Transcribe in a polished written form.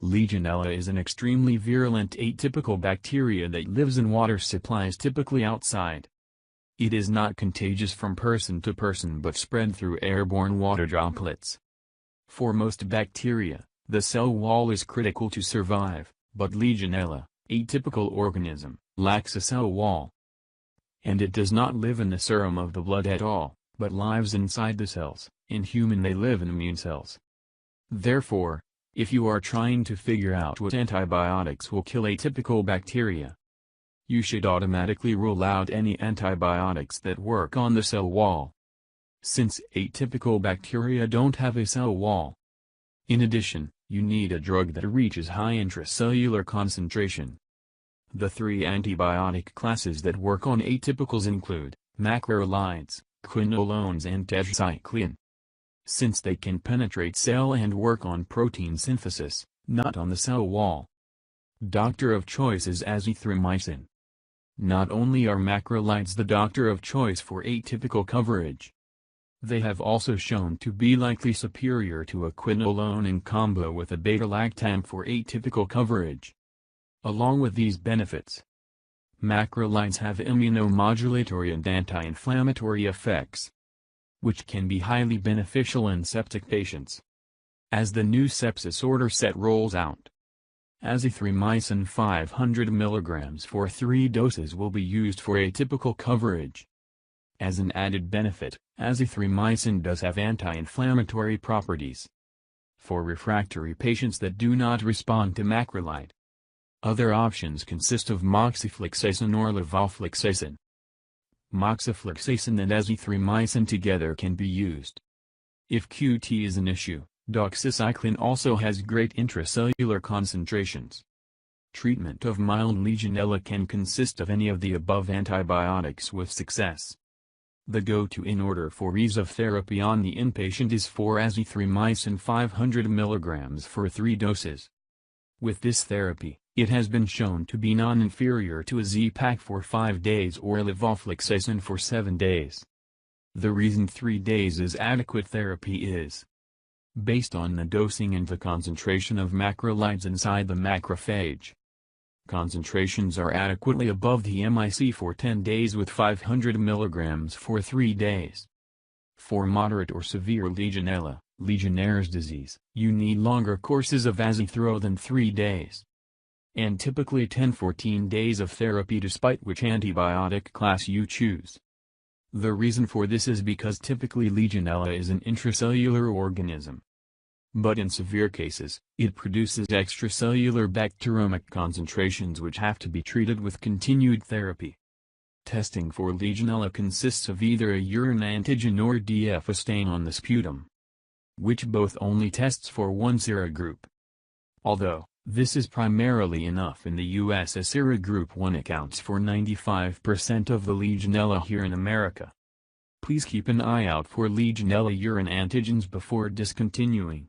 Legionella is an extremely virulent atypical bacteria that lives in water supplies typically outside. It is not contagious from person to person but spread through airborne water droplets. For most bacteria, the cell wall is critical to survive, but Legionella, a typical organism, lacks a cell wall. And it does not live in the serum of the blood at all, but lives inside the cells. In human they live in immune cells. Therefore, if you are trying to figure out what antibiotics will kill atypical bacteria, you should automatically rule out any antibiotics that work on the cell wall, since atypical bacteria don't have a cell wall. In addition, you need a drug that reaches high intracellular concentration. The three antibiotic classes that work on atypicals include macrolides, quinolones and tetracycline. Since they can penetrate cell and work on protein synthesis, not on the cell wall. Doctor of choice is azithromycin. Not only are macrolides the doctor of choice for atypical coverage, they have also shown to be likely superior to a quinolone in combo with a beta-lactam for atypical coverage. Along with these benefits, macrolides have immunomodulatory and anti-inflammatory effects, which can be highly beneficial in septic patients. As the new sepsis order set rolls out, azithromycin 500 mg for 3 doses will be used for atypical coverage. As an added benefit, azithromycin does have anti-inflammatory properties for refractory patients that do not respond to macrolide. Other options consist of moxifloxacin or levofloxacin. Moxifloxacin and azithromycin together can be used. If QT is an issue, doxycycline also has great intracellular concentrations. Treatment of mild Legionella can consist of any of the above antibiotics with success. The go-to in order for ease of therapy on the inpatient is for azithromycin 500 mg for 3 doses. With this therapy, it has been shown to be non-inferior to a Z-Pak for 5 days or levofloxacin for 7 days. The reason 3 days is adequate therapy is based on the dosing and the concentration of macrolides inside the macrophage. Concentrations are adequately above the MIC for 10 days with 500 mg for 3 days. For moderate or severe Legionella, Legionnaire's disease, you need longer courses of azithro than 3 days. And typically 10-14 days of therapy despite which antibiotic class you choose. The reason for this is because typically Legionella is an intracellular organism. But in severe cases, it produces extracellular bacteriomic concentrations which have to be treated with continued therapy. Testing for Legionella consists of either a urine antigen or DF stain on the sputum, which both only tests for one serogroup. Although, this is primarily enough in the US as serogroup 1 accounts for 95% of the Legionella here in America. Please keep an eye out for Legionella urine antigens before discontinuing.